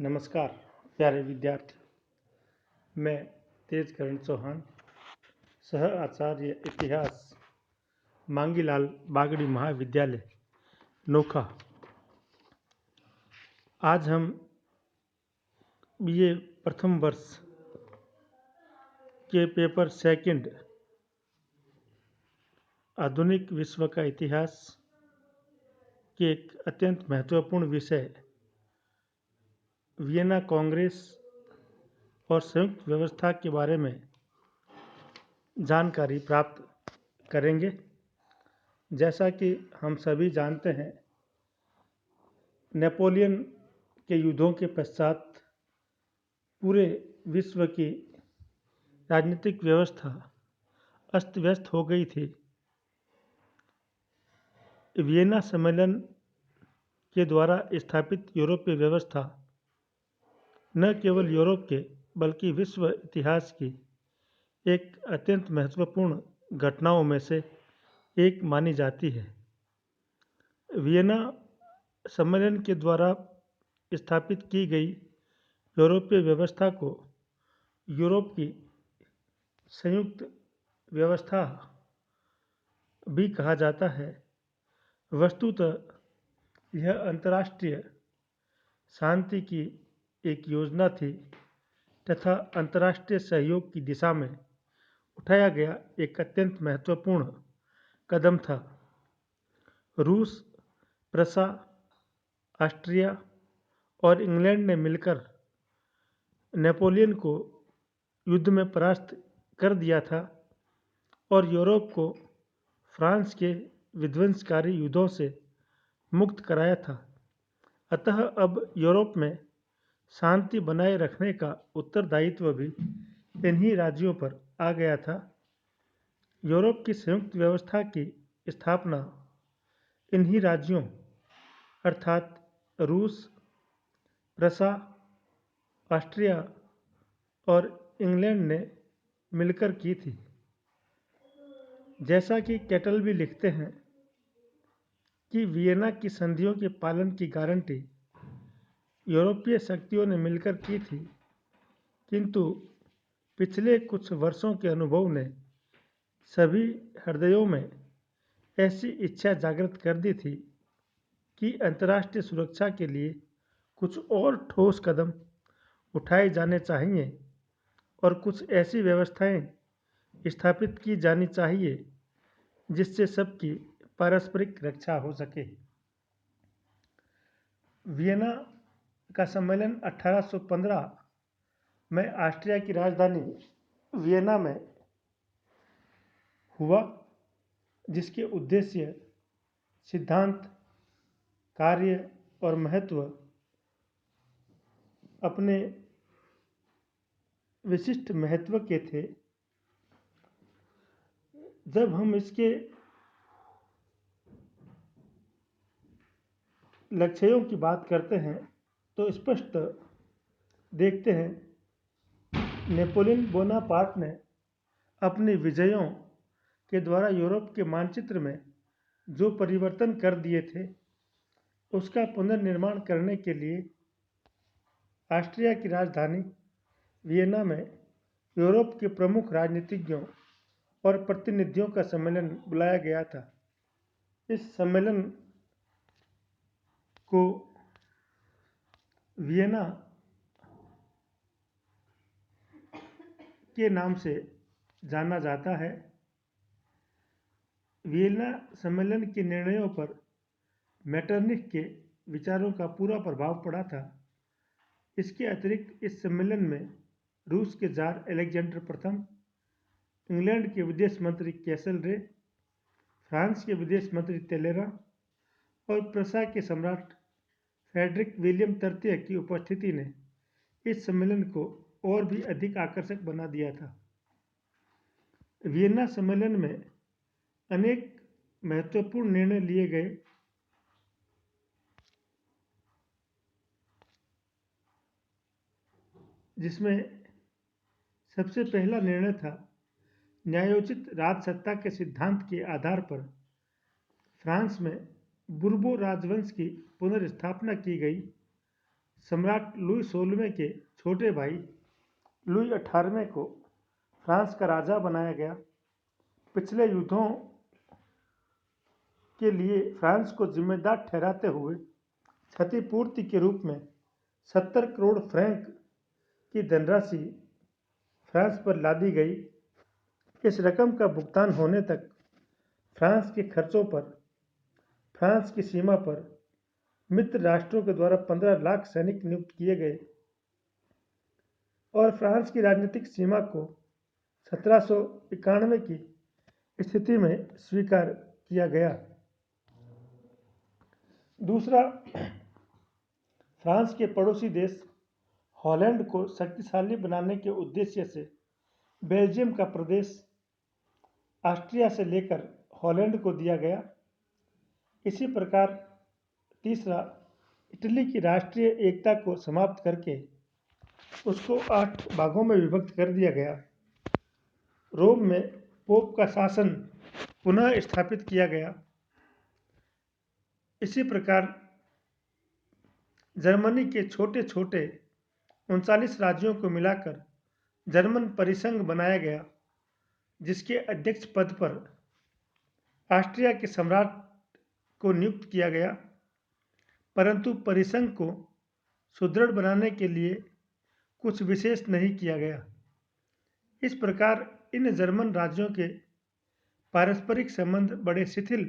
नमस्कार प्यारे विद्यार्थी। मैं तेजकरण चौहान, सह आचार्य इतिहास, मांगीलाल बागड़ी महाविद्यालय नोखा। आज हम बीए प्रथम वर्ष के पेपर सेकंड आधुनिक विश्व का इतिहास के एक अत्यंत महत्वपूर्ण विषय वियना कांग्रेस और संयुक्त व्यवस्था के बारे में जानकारी प्राप्त करेंगे। जैसा कि हम सभी जानते हैं, नेपोलियन के युद्धों के पश्चात पूरे विश्व की राजनीतिक व्यवस्था अस्त व्यस्त हो गई थी। वियना सम्मेलन के द्वारा स्थापित यूरोपीय व्यवस्था न केवल यूरोप के बल्कि विश्व इतिहास की एक अत्यंत महत्वपूर्ण घटनाओं में से एक मानी जाती है। वियना सम्मेलन के द्वारा स्थापित की गई यूरोपीय व्यवस्था को यूरोप की संयुक्त व्यवस्था भी कहा जाता है। वस्तुतः यह अंतर्राष्ट्रीय शांति की एक योजना थी तथा अंतर्राष्ट्रीय सहयोग की दिशा में उठाया गया एक अत्यंत महत्वपूर्ण कदम था। रूस, प्रसा, ऑस्ट्रिया और इंग्लैंड ने मिलकर नेपोलियन को युद्ध में परास्त कर दिया था और यूरोप को फ्रांस के विध्वंसकारी युद्धों से मुक्त कराया था। अतः अब यूरोप में शांति बनाए रखने का उत्तरदायित्व भी इन्हीं राज्यों पर आ गया था। यूरोप की संयुक्त व्यवस्था की स्थापना इन्हीं राज्यों अर्थात रूस, प्रसा, ऑस्ट्रिया और इंग्लैंड ने मिलकर की थी। जैसा कि कैटलबी लिखते हैं कि वियना की संधियों के पालन की गारंटी यूरोपीय शक्तियों ने मिलकर की थी, किंतु पिछले कुछ वर्षों के अनुभव ने सभी हृदयों में ऐसी इच्छा जागृत कर दी थी कि अंतर्राष्ट्रीय सुरक्षा के लिए कुछ और ठोस कदम उठाए जाने चाहिए और कुछ ऐसी व्यवस्थाएं स्थापित की जानी चाहिए जिससे सबकी पारस्परिक रक्षा हो सके। वियना का सम्मेलन 1815 में ऑस्ट्रिया की राजधानी वियना में हुआ, जिसके उद्देश्य, सिद्धांत, कार्य और महत्व अपने विशिष्ट महत्व के थे। जब हम इसके लक्ष्यों की बात करते हैं तो स्पष्ट देखते हैं नेपोलियन बोनापार्ट ने अपनी विजयों के द्वारा यूरोप के मानचित्र में जो परिवर्तन कर दिए थे, उसका पुनर्निर्माण करने के लिए ऑस्ट्रिया की राजधानी वियना में यूरोप के प्रमुख राजनीतिज्ञों और प्रतिनिधियों का सम्मेलन बुलाया गया था। इस सम्मेलन को वियना के नाम से जाना जाता है। वियना सम्मेलन के निर्णयों पर मेटरनिख के विचारों का पूरा प्रभाव पड़ा था। इसके अतिरिक्त इस सम्मेलन में रूस के जार अलेक्जेंडर प्रथम, इंग्लैंड के विदेश मंत्री कैसलरे, फ्रांस के विदेश मंत्री तेलेरा और प्रसा के सम्राट फ्रेडरिक विलियम तृतीय की उपस्थिति ने इस सम्मेलन को और भी अधिक आकर्षक बना दिया था। वियना सम्मेलन में अनेक महत्वपूर्ण निर्णय लिए गए, जिसमें सबसे पहला निर्णय था न्यायोचित राजसत्ता के सिद्धांत के आधार पर फ्रांस में बुर्बो राजवंश की पुनर्स्थापना की गई। सम्राट लुई 16वें के छोटे भाई लुई 18वें को फ्रांस का राजा बनाया गया। पिछले युद्धों के लिए फ्रांस को जिम्मेदार ठहराते हुए क्षतिपूर्ति के रूप में 70 करोड़ फ्रैंक की धनराशि फ्रांस पर लादी गई। इस रकम का भुगतान होने तक फ्रांस के खर्चों पर फ्रांस की सीमा पर मित्र राष्ट्रों के द्वारा 15 लाख सैनिक नियुक्त किए गए और फ्रांस की राजनीतिक सीमा को 1791 की स्थिति में स्वीकार किया गया। दूसरा, फ्रांस के पड़ोसी देश हॉलैंड को शक्तिशाली बनाने के उद्देश्य से बेल्जियम का प्रदेश ऑस्ट्रिया से लेकर हॉलैंड को दिया गया। इसी प्रकार तीसरा, इटली की राष्ट्रीय एकता को समाप्त करके उसको 8 भागों में विभक्त कर दिया गया। रोम में पोप का शासन पुनः स्थापित किया गया। इसी प्रकार जर्मनी के छोटे छोटे 39 राज्यों को मिलाकर जर्मन परिसंघ बनाया गया, जिसके अध्यक्ष पद पर ऑस्ट्रिया के सम्राट को नियुक्त किया गया। परंतु परिसंघ को सुदृढ़ बनाने के लिए कुछ विशेष नहीं किया गया। इस प्रकार इन जर्मन राज्यों के पारस्परिक संबंध बड़े शिथिल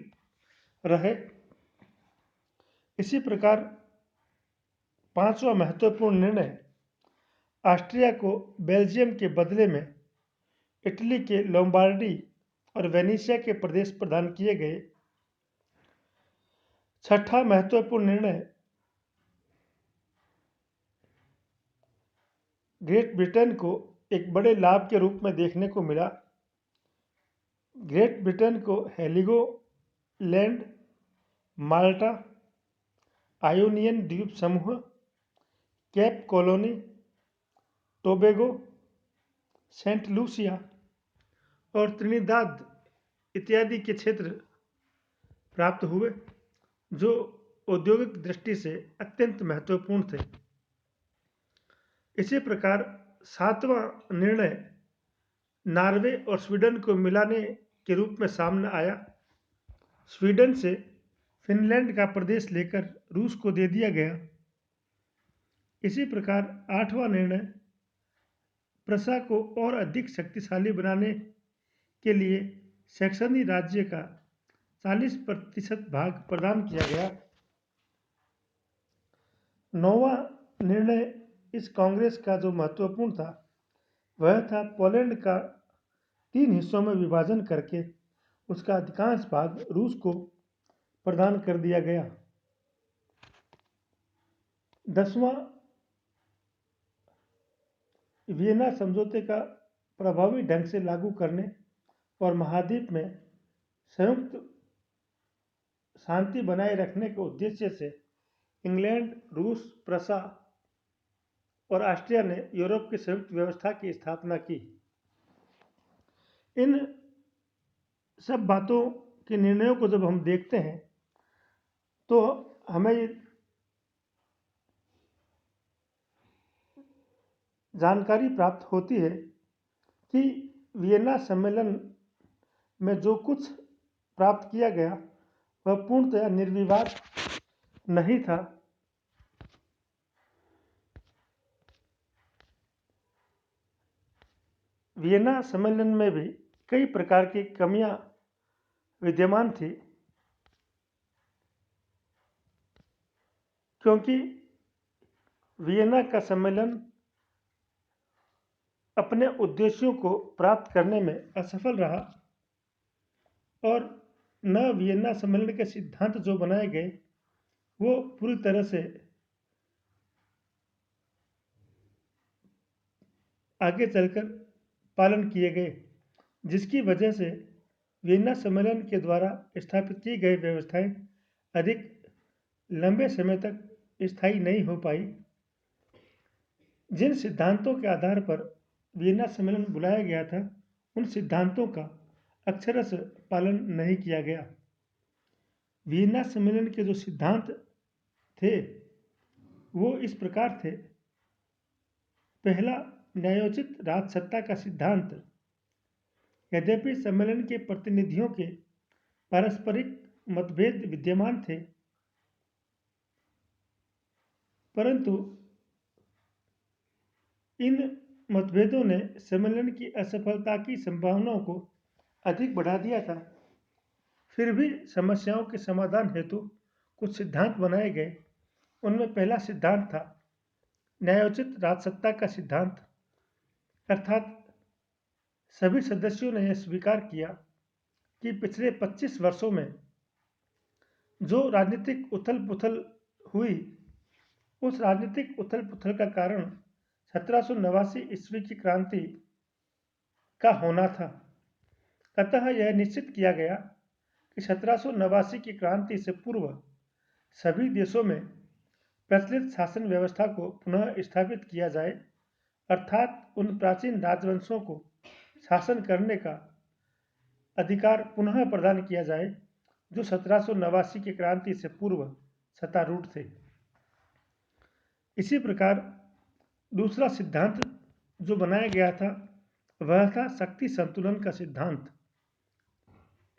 रहे। इसी प्रकार पांचवा महत्वपूर्ण निर्णय, ऑस्ट्रिया को बेल्जियम के बदले में इटली के लोम्बार्डी और वेनेशिया के प्रदेश प्रदान किए गए। छठा महत्वपूर्ण निर्णय, ग्रेट ब्रिटेन को एक बड़े लाभ के रूप में देखने को मिला। ग्रेट ब्रिटेन को हेलिगोलैंड, माल्टा, आयोनियन द्वीप समूह, Cape Colony, Tobago, Saint Lucia और त्रिनिदाद इत्यादि के क्षेत्र प्राप्त हुए, जो औद्योगिक दृष्टि से अत्यंत महत्वपूर्ण थे। इसी प्रकार सातवां निर्णय नॉर्वे और स्वीडन को मिलाने के रूप में सामने आया। स्वीडन से फिनलैंड का प्रदेश लेकर रूस को दे दिया गया। इसी प्रकार आठवां निर्णय, प्रशा को और अधिक शक्तिशाली बनाने के लिए सैक्सनी राज्य का 40% भाग प्रदान किया गया। नौवां निर्णय इस कांग्रेस का जो महत्वपूर्ण था वह था पोलैंड का 3 हिस्सों में विभाजन करके उसका अधिकांश भाग रूस को प्रदान कर दिया गया। 10वां, वियना समझौते का प्रभावी ढंग से लागू करने और महाद्वीप में संयुक्त शांति बनाए रखने के उद्देश्य से इंग्लैंड, रूस, प्रशा और ऑस्ट्रिया ने यूरोप की संयुक्त व्यवस्था की स्थापना की। इन सब बातों के निर्णयों को जब हम देखते हैं तो हमें ये जानकारी प्राप्त होती है कि वियना सम्मेलन में जो कुछ प्राप्त किया गया वह पूर्णतया निर्विवाद नहीं था। वियना सम्मेलन में भी कई प्रकार की कमियां विद्यमान थी, क्योंकि वियना का सम्मेलन अपने उद्देश्यों को प्राप्त करने में असफल रहा और न वियना सम्मेलन के सिद्धांत जो बनाए गए वो पूरी तरह से आगे चलकर पालन किए गए, जिसकी वजह से वियना सम्मेलन के द्वारा स्थापित की गई व्यवस्थाएं अधिक लंबे समय तक स्थायी नहीं हो पाई। जिन सिद्धांतों के आधार पर वियना सम्मेलन बुलाया गया था उन सिद्धांतों का अक्षरशः पालन नहीं किया गया। वियना सम्मेलन के जो सिद्धांत थे वो इस प्रकार थे। पहला, न्यायोचित राजसत्ता का सिद्धांत। यद्यपि सम्मेलन के प्रतिनिधियों के पारस्परिक मतभेद विद्यमान थे, परंतु इन मतभेदों ने सम्मेलन की असफलता की संभावनाओं को अधिक बढ़ा दिया था। फिर भी समस्याओं के समाधान हेतु कुछ सिद्धांत बनाए गए। उनमें पहला सिद्धांत था न्यायोचित राजसत्ता का सिद्धांत, अर्थात सभी सदस्यों ने यह स्वीकार किया कि पिछले 25 वर्षों में जो राजनीतिक उथल पुथल हुई, उस राजनीतिक उथल पुथल का कारण 1789 ईस्वी की क्रांति का होना था। अतः यह निश्चित किया गया कि 1789 की क्रांति से पूर्व सभी देशों में प्रचलित शासन व्यवस्था को पुनः स्थापित किया जाए, अर्थात उन प्राचीन राजवंशों को शासन करने का अधिकार पुनः प्रदान किया जाए जो 1789 की क्रांति से पूर्व सत्तारूढ़ थे। इसी प्रकार दूसरा सिद्धांत जो बनाया गया था वह था शक्ति संतुलन का सिद्धांत।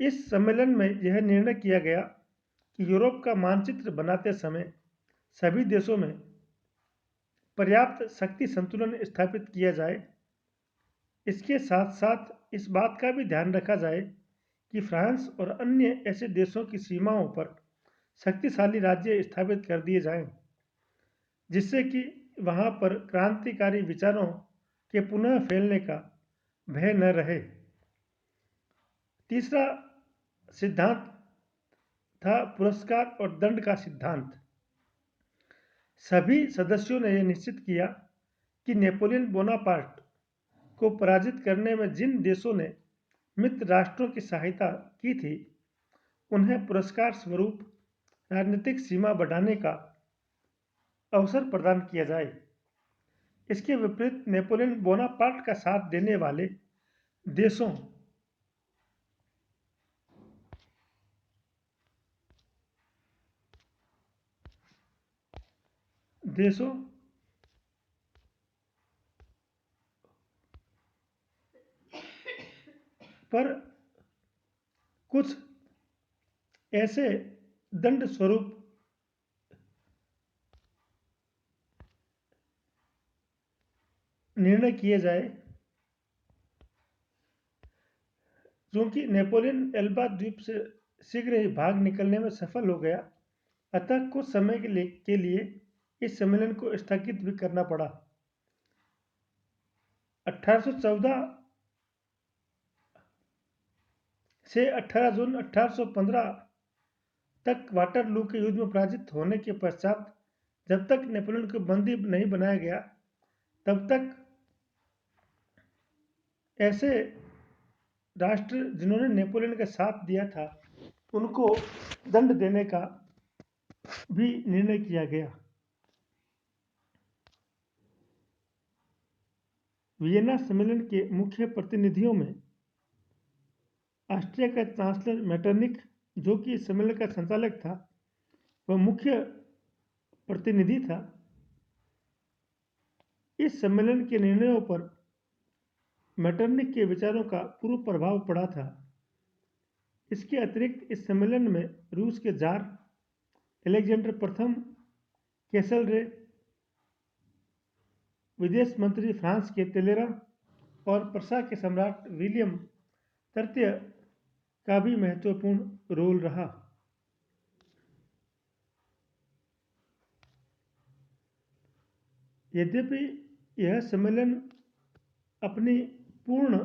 इस सम्मेलन में यह निर्णय किया गया कि यूरोप का मानचित्र बनाते समय सभी देशों में पर्याप्त शक्ति संतुलन स्थापित किया जाए। इसके साथ साथ इस बात का भी ध्यान रखा जाए कि फ्रांस और अन्य ऐसे देशों की सीमाओं पर शक्तिशाली राज्य स्थापित कर दिए जाएं, जिससे कि वहां पर क्रांतिकारी विचारों के पुनः फैलने का भय न रहे। तीसरा सिद्धांत था पुरस्कार और दंड का सिद्धांत। सभी सदस्यों ने यह निश्चित किया कि नेपोलियन बोनापार्ट को पराजित करने में जिन देशों ने मित्र राष्ट्रों की सहायता की थी, उन्हें पुरस्कार स्वरूप राजनीतिक सीमा बढ़ाने का अवसर प्रदान किया जाए। इसके विपरीत नेपोलियन बोनापार्ट का साथ देने वाले देशों पर कुछ ऐसे दंड स्वरूप निर्णय किए जाए। चूंकि नेपोलियन एल्बा द्वीप से शीघ्र ही भाग निकलने में सफल हो गया, अतः कुछ समय के लिए इस सम्मेलन को स्थगित भी करना पड़ा। 1814 से 18 जून 1815 तक वाटरलू के युद्ध में पराजित होने के पश्चात जब तक नेपोलियन को बंदी नहीं बनाया गया, तब तक ऐसे राष्ट्र जिन्होंने नेपोलियन का साथ दिया था उनको दंड देने का भी निर्णय किया गया। वियना सम्मेलन के मुख्य प्रतिनिधियों में ऑस्ट्रिया का चांसलर मेटरनिक, जो कि इस सम्मेलन का संचालक था, वह मुख्य प्रतिनिधि था। इस सम्मेलन के निर्णयों पर मेटरनिक के विचारों का पूर्व प्रभाव पड़ा था। इसके अतिरिक्त इस सम्मेलन में रूस के जार अलेक्जेंडर प्रथम, कैसलरे, विदेश मंत्री फ्रांस के तेलेरा और प्रसा के सम्राट विलियम तृतीय का भी महत्वपूर्ण रोल रहा। यद्यपि यह सम्मेलन अपनी पूर्ण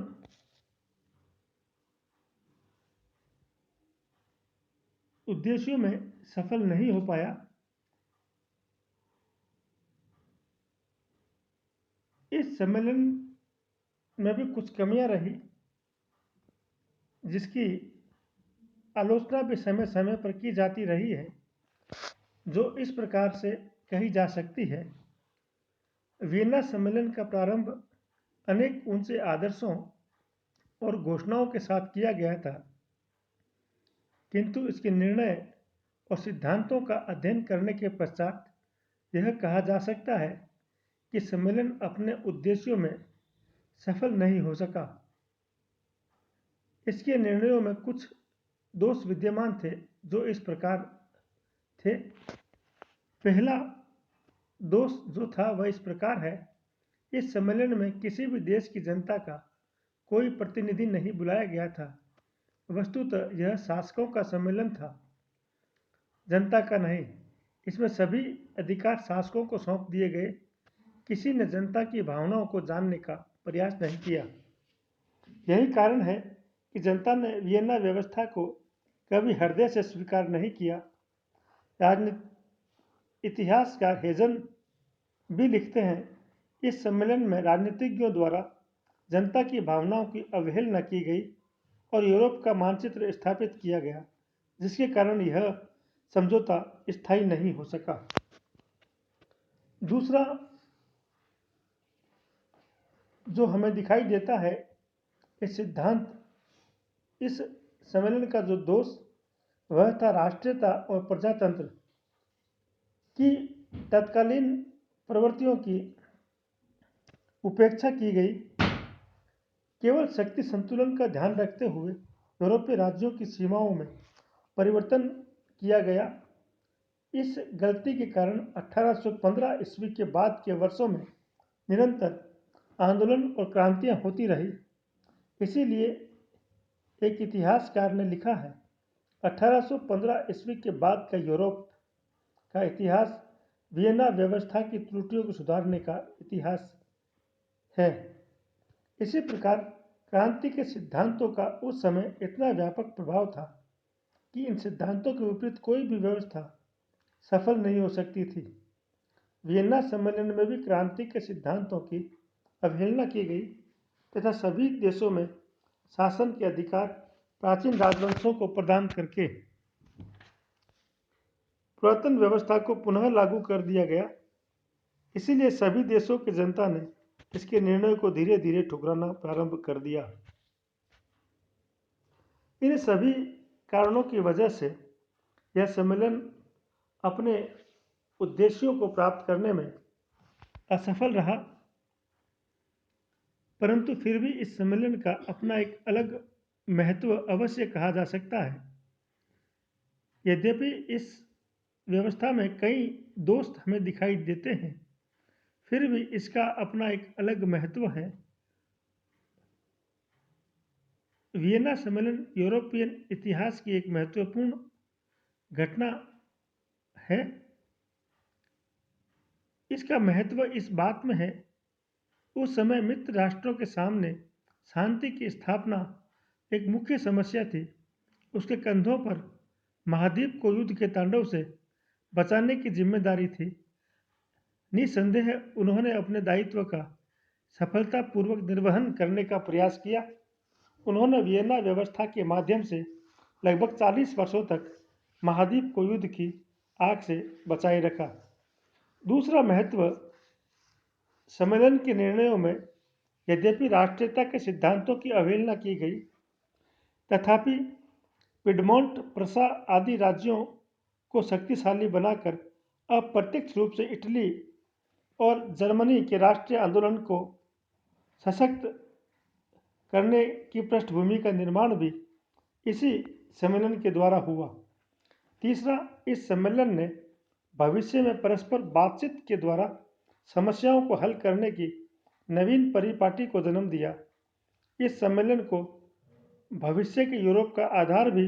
उद्देश्यों में सफल नहीं हो पाया, इस सम्मेलन में भी कुछ कमियां रही, जिसकी आलोचना भी समय समय पर की जाती रही है, जो इस प्रकार से कही जा सकती है। वियना सम्मेलन का प्रारंभ अनेक ऊंचे आदर्शों और घोषणाओं के साथ किया गया था, किंतु इसके निर्णय और सिद्धांतों का अध्ययन करने के पश्चात यह कहा जा सकता है कि सम्मेलन अपने उद्देश्यों में सफल नहीं हो सका। इसके निर्णयों में कुछ दोष विद्यमान थे जो इस प्रकार थे। पहला दोष जो था वह इस प्रकार है, इस सम्मेलन में किसी भी देश की जनता का कोई प्रतिनिधि नहीं बुलाया गया था। वस्तुतः यह शासकों का सम्मेलन था, जनता का नहीं। इसमें सभी अधिकार शासकों को सौंप दिए गए। किसी ने जनता की भावनाओं को जानने का प्रयास नहीं किया। यही कारण है कि जनता ने वियना व्यवस्था को कभी हृदय से स्वीकार नहीं किया। इतिहासकार हेजन भी लिखते हैं, इस सम्मेलन में राजनीतिज्ञों द्वारा जनता की भावनाओं की अवहेलना की गई और यूरोप का मानचित्र स्थापित किया गया, जिसके कारण यह समझौता स्थायी नहीं हो सका। दूसरा जो हमें दिखाई देता है इस सम्मेलन का जो दोष वह था राष्ट्रीयता और प्रजातंत्र की तत्कालीन प्रवृत्तियों की उपेक्षा की गई। केवल शक्ति संतुलन का ध्यान रखते हुए यूरोपीय राज्यों की सीमाओं में परिवर्तन किया गया। इस गलती के कारण 1815 ईस्वी के बाद के वर्षों में निरंतर आंदोलन और क्रांतियां होती रही। इसीलिए एक इतिहासकार ने लिखा है, 1815 ईस्वी के बाद का यूरोप का इतिहास वियना व्यवस्था की त्रुटियों को सुधारने का इतिहास है। इसी प्रकार क्रांति के सिद्धांतों का उस समय इतना व्यापक प्रभाव था कि इन सिद्धांतों के विपरीत कोई भी व्यवस्था सफल नहीं हो सकती थी। वियना सम्मेलन में भी क्रांति के सिद्धांतों की अवहेलना की गई तथा सभी देशों में शासन के अधिकार प्राचीन राजवंशों को प्रदान करके पुरातन व्यवस्था को पुनः लागू कर दिया गया। इसीलिए सभी देशों की जनता ने इसके निर्णय को धीरे धीरे ठुकराना प्रारंभ कर दिया। इन सभी कारणों की वजह से यह सम्मेलन अपने उद्देश्यों को प्राप्त करने में असफल रहा, परंतु फिर भी इस सम्मेलन का अपना एक अलग महत्व अवश्य कहा जा सकता है। यद्यपि इस व्यवस्था में कई दोष हमें दिखाई देते हैं, फिर भी इसका अपना एक अलग महत्व है। वियना सम्मेलन यूरोपियन इतिहास की एक महत्वपूर्ण घटना है। इसका महत्व इस बात में है, उस समय मित्र राष्ट्रों के सामने शांति की स्थापना एक मुख्य समस्या थी। उसके कंधों पर महाद्वीप को युद्ध के तांडव से बचाने की जिम्मेदारी थी। निसंदेह उन्होंने अपने दायित्व का सफलतापूर्वक निर्वहन करने का प्रयास किया। उन्होंने वियना व्यवस्था के माध्यम से लगभग 40 वर्षों तक महाद्वीप को युद्ध की आग से बचाए रखा। दूसरा महत्व, सम्मेलन के निर्णयों में यद्यपि राष्ट्रीयता के सिद्धांतों की अवहेलना की गई, तथापि पिडमोंट, प्रसा आदि राज्यों को शक्तिशाली बनाकर अप्रत्यक्ष रूप से इटली और जर्मनी के राष्ट्रीय आंदोलन को सशक्त करने की पृष्ठभूमि का निर्माण भी इसी सम्मेलन के द्वारा हुआ। तीसरा, इस सम्मेलन ने भविष्य में परस्पर बातचीत के द्वारा समस्याओं को हल करने की नवीन परिपाटी को जन्म दिया। इस सम्मेलन को भविष्य के यूरोप का आधार भी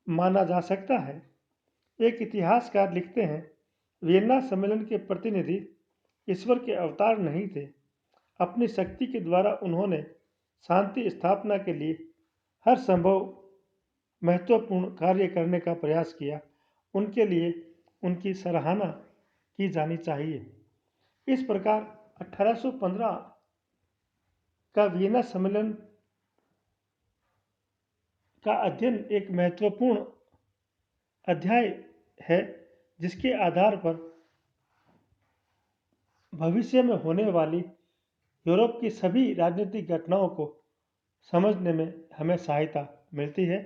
माना जा सकता है। एक इतिहासकार लिखते हैं, वियना सम्मेलन के प्रतिनिधि ईश्वर के अवतार नहीं थे। अपनी शक्ति के द्वारा उन्होंने शांति स्थापना के लिए हर संभव महत्वपूर्ण कार्य करने का प्रयास किया। उनके लिए उनकी सराहना की जानी चाहिए। इस प्रकार 1815 का वियना सम्मेलन का अध्ययन एक महत्वपूर्ण अध्याय है, जिसके आधार पर भविष्य में होने वाली यूरोप की सभी राजनीतिक घटनाओं को समझने में हमें सहायता मिलती है।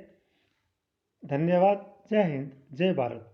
धन्यवाद। जय हिंद, जय भारत।